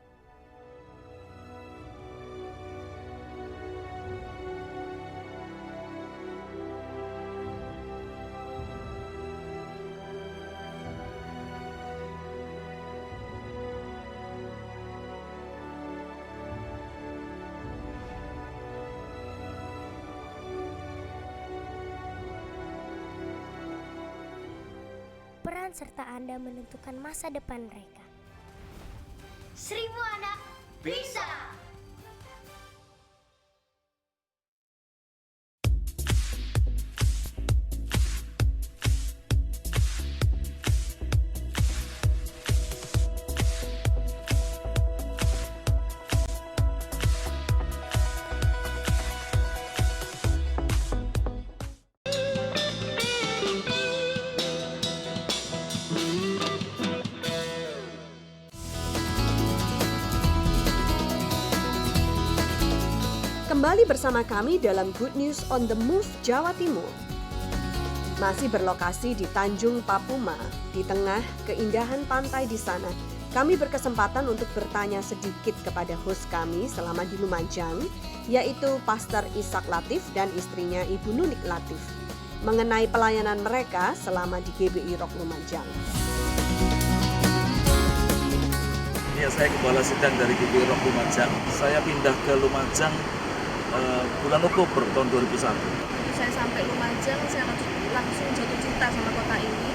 Peran serta Anda menentukan masa depan mereka. 1000 anak bisa. Kembali bersama kami dalam Good News on the Move Jawa Timur. Masih berlokasi di Tanjung Papuma, di tengah keindahan pantai di sana, kami berkesempatan untuk bertanya sedikit kepada host kami selama di Lumajang, yaitu Pastor Ishak Latif dan istrinya Ibu Nunik Latif, mengenai pelayanan mereka selama di GBI Rock Lumajang. Ya, saya Gembala Sidang dari GBI Rock Lumajang. Saya pindah ke Lumajang bulan Oktober tahun 2001. Saya sampai Lumajang, saya langsung jatuh cinta sama kota ini.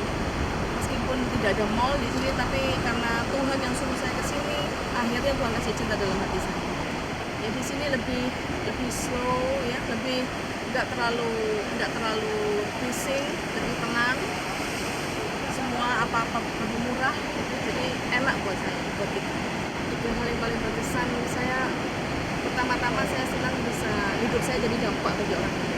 Meskipun tidak ada mall di sini, tapi karena Tuhan yang suruh saya ke sini, akhirnya Tuhan kasih cinta dalam hati saya. Ya di sini lebih slow ya, lebih nggak terlalu bising, lebih tenang. Semua apa-apa lebih murah, jadi enak buat saya, buat kita. Itu hal yang paling berkesan. Saya pertama-tama saya senang bisa hidup saya jadi dampak bagi orang lain.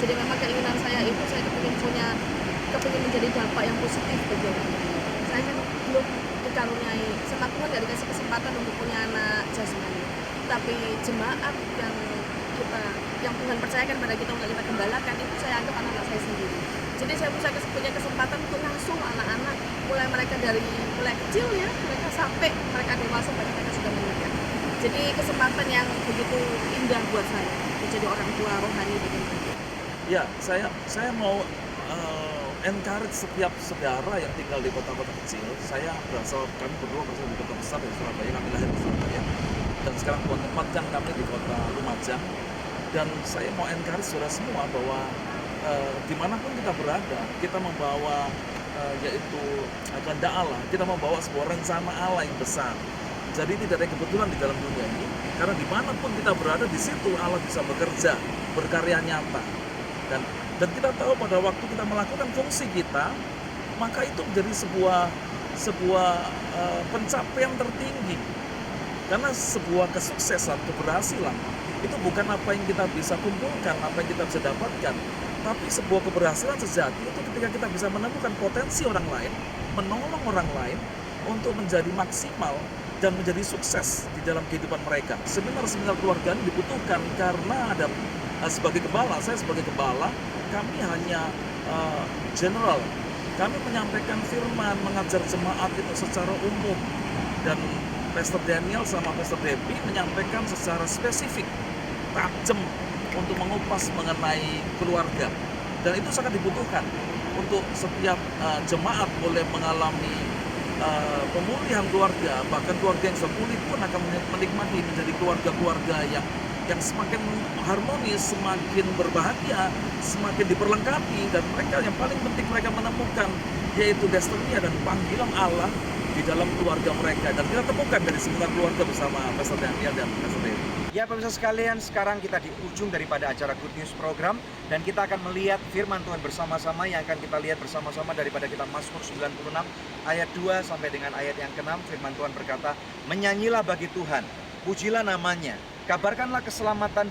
Jadi memang keinginan saya itu saya kepingin menjadi dampak yang positif bagi orang lain. Saya kan belum dikaruniai, sama Tuhan nggak dikasih kesempatan untuk punya anak jasmani. Tapi jemaat yang Tuhan percayakan pada kita untuk kita gembalakan itu saya anggap anak-anak saya sendiri. Jadi saya punya kesempatan untuk langsung anak-anak, mulai kecil ya, mereka sampai mereka dewasa, mereka sudah menikah. Jadi kesempatan yang begitu indah buat saya menjadi orang tua rohani bagi mereka. Ya, saya mau encourage setiap saudara yang tinggal di kota-kota kecil. Kami berdua berasal di kota besar, di Surabaya, kami lahir di Surabaya. Dan sekarang tempatkan kami di kota Lumajang. Dan saya mau encourage saudara semua bahwa dimanapun kita berada, kita membawa yaitu kehendak Allah, kita membawa sebuah rencana Allah yang besar. Jadi tidak ada kebetulan di dalam dunia ini, karena dimanapun kita berada, di situ Allah bisa bekerja, berkarya nyata. Dan kita tahu pada waktu kita melakukan fungsi kita, maka itu menjadi sebuah pencapaian tertinggi. Karena sebuah kesuksesan, keberhasilan, itu bukan apa yang kita bisa kumpulkan, apa yang kita bisa dapatkan, tapi sebuah keberhasilan sejati itu ketika kita bisa menemukan potensi orang lain, menolong orang lain untuk menjadi maksimal dan menjadi sukses di dalam kehidupan mereka. Seminar-seminar keluarga ini dibutuhkan karena ada sebagai gembala, saya sebagai gembala, kami hanya general. Kami menyampaikan firman, mengajar jemaat itu secara umum. Dan Pastor Daniel sama Pastor Debbie menyampaikan secara spesifik, tajam untuk mengupas mengenai keluarga. Dan itu sangat dibutuhkan untuk setiap jemaat boleh mengalami pemulihan keluarga, bahkan keluarga yang sudah pulih pun akan menikmati menjadi keluarga-keluarga yang semakin harmonis, semakin berbahagia, semakin diperlengkapi, dan mereka yang paling penting mereka menemukan yaitu destiny dan panggilan Allah di dalam keluarga mereka. Dan kita temukan dari seminar keluarga bersama Pastor Daniel dan Pastor Debbie. Ya pemirsa sekalian, sekarang kita di ujung daripada acara Good News program, dan kita akan melihat firman Tuhan bersama-sama yang akan kita lihat bersama-sama daripada kitab Mazmur 96 ayat 2 sampai dengan ayat yang ke-6. Firman Tuhan berkata, "Menyanyilah bagi Tuhan, pujilah namanya, kabarkanlah keselamatan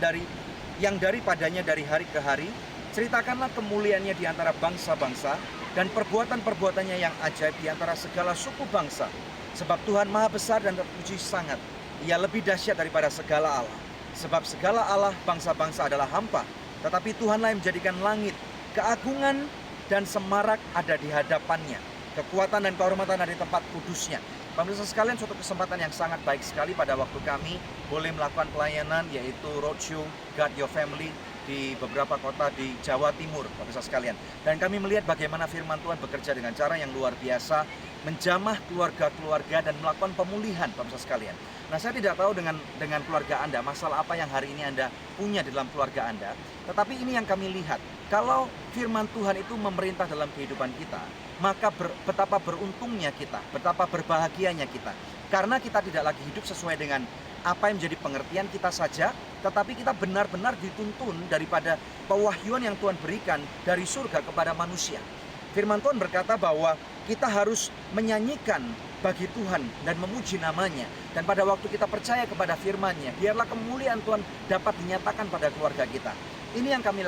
yang daripadanya dari hari ke hari, ceritakanlah kemuliaannya di antara bangsa-bangsa, dan perbuatan-perbuatannya yang ajaib di antara segala suku bangsa. Sebab Tuhan maha besar dan terpuji sangat. Ia lebih dahsyat daripada segala Allah. Sebab segala Allah bangsa-bangsa adalah hampa, tetapi Tuhanlah yang menjadikan langit. Keagungan dan semarak ada di hadapannya. Kekuatan dan kehormatan ada di tempat kudusnya." Pemirsa sekalian, suatu kesempatan yang sangat baik sekali pada waktu kami boleh melakukan pelayanan, yaitu roadshow Guard Your Family di beberapa kota di Jawa Timur, pemirsa sekalian. Dan kami melihat bagaimana firman Tuhan bekerja dengan cara yang luar biasa, menjamah keluarga-keluarga dan melakukan pemulihan, pemirsa sekalian. Nah, saya tidak tahu dengan keluarga Anda, masalah apa yang hari ini Anda punya di dalam keluarga Anda. Tetapi ini yang kami lihat, kalau firman Tuhan itu memerintah dalam kehidupan kita, maka betapa beruntungnya kita, betapa berbahagianya kita. Karena kita tidak lagi hidup sesuai dengan apa yang menjadi pengertian kita saja, tetapi kita benar-benar dituntun daripada pewahyuan yang Tuhan berikan dari surga kepada manusia. Firman Tuhan berkata bahwa kita harus menyanyikan bagi Tuhan dan memuji namanya. Dan pada waktu kita percaya kepada firman-Nya, biarlah kemuliaan Tuhan dapat dinyatakan pada keluarga kita. Ini yang kami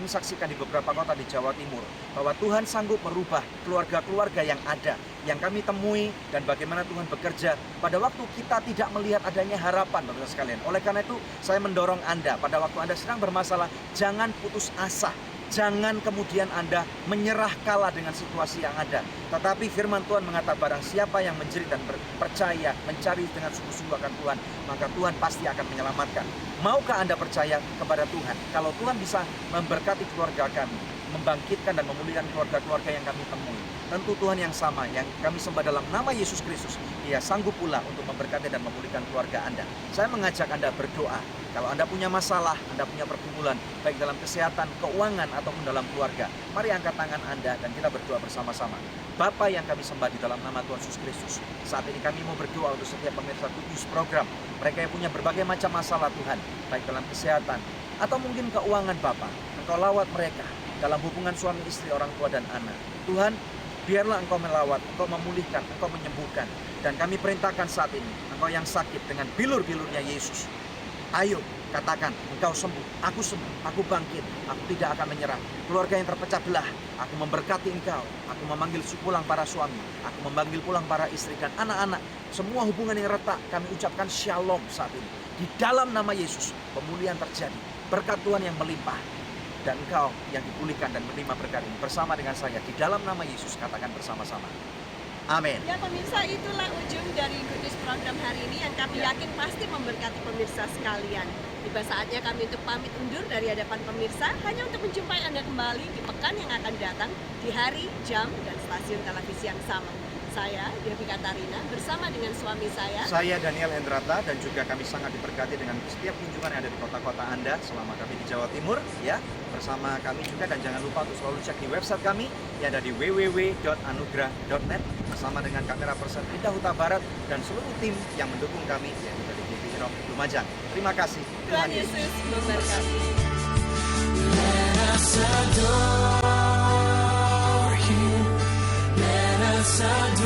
saksikan di beberapa kota di Jawa Timur, bahwa Tuhan sanggup merubah keluarga-keluarga yang ada, yang kami temui, dan bagaimana Tuhan bekerja pada waktu kita tidak melihat adanya harapan, Bapak sekalian. Oleh karena itu, saya mendorong Anda pada waktu Anda sedang bermasalah, jangan putus asa. Jangan kemudian Anda menyerah kalah dengan situasi yang ada. Tetapi firman Tuhan mengatakan barang siapa yang menjerit dan percaya, mencari dengan sungguh-sungguh akan Tuhan, maka Tuhan pasti akan menyelamatkan. Maukah Anda percaya kepada Tuhan? Kalau Tuhan bisa memberkati keluarga kami, membangkitkan dan memulihkan keluarga-keluarga yang kami temui, tentu Tuhan yang sama yang kami sembah dalam nama Yesus Kristus, Dia sanggup pula untuk memberkati dan memulihkan keluarga Anda. Saya mengajak Anda berdoa. Kalau Anda punya masalah, Anda punya pergumulan, baik dalam kesehatan, keuangan, ataupun dalam keluarga, mari angkat tangan Anda dan kita berdoa bersama-sama. Bapa yang kami sembah di dalam nama Tuhan Yesus Kristus, saat ini kami mau berdoa untuk setiap pemirsa Good News program. Mereka yang punya berbagai macam masalah Tuhan, baik dalam kesehatan, atau mungkin keuangan Bapa. Engkau lawat mereka dalam hubungan suami istri, orang tua dan anak. Tuhan, biarlah Engkau melawat, Engkau memulihkan, Engkau menyembuhkan. Dan kami perintahkan saat ini, Engkau yang sakit dengan bilur-bilurnya Yesus, ayo katakan, engkau sembuh, aku bangkit, aku tidak akan menyerah. Keluarga yang terpecah belah, aku memberkati engkau, aku memanggil pulang para suami, aku memanggil pulang para istri dan anak-anak. Semua hubungan yang retak, kami ucapkan shalom saat ini. Di dalam nama Yesus, pemulihan terjadi, berkat Tuhan yang melimpah. Dan engkau yang dipulihkan dan menerima berkat ini bersama dengan saya. Di dalam nama Yesus, katakan bersama-sama. Amin. Ya pemirsa, itulah ujung dari Good News program hari ini yang kami yakin pasti memberkati pemirsa sekalian. Tiba saatnya kami untuk pamit undur dari hadapan pemirsa, hanya untuk menjumpai Anda kembali di pekan yang akan datang, di hari, jam, dan stasiun televisi yang sama. Saya, Devi Katarina, bersama dengan suami saya Daniel Hendrata, dan juga kami sangat diberkati dengan setiap kunjungan yang ada di kota-kota Anda selama kami di Jawa Timur, ya, bersama kami juga. Dan jangan lupa untuk selalu cek di website kami yang ada di www.anugrah.net bersama dengan kamera person Indah Huta Barat dan seluruh tim yang mendukung kami, yaitu dari TV Rock Lumajang. Terima kasih. Tuhan Yesus memberkati. Let us adore Him. Let us adore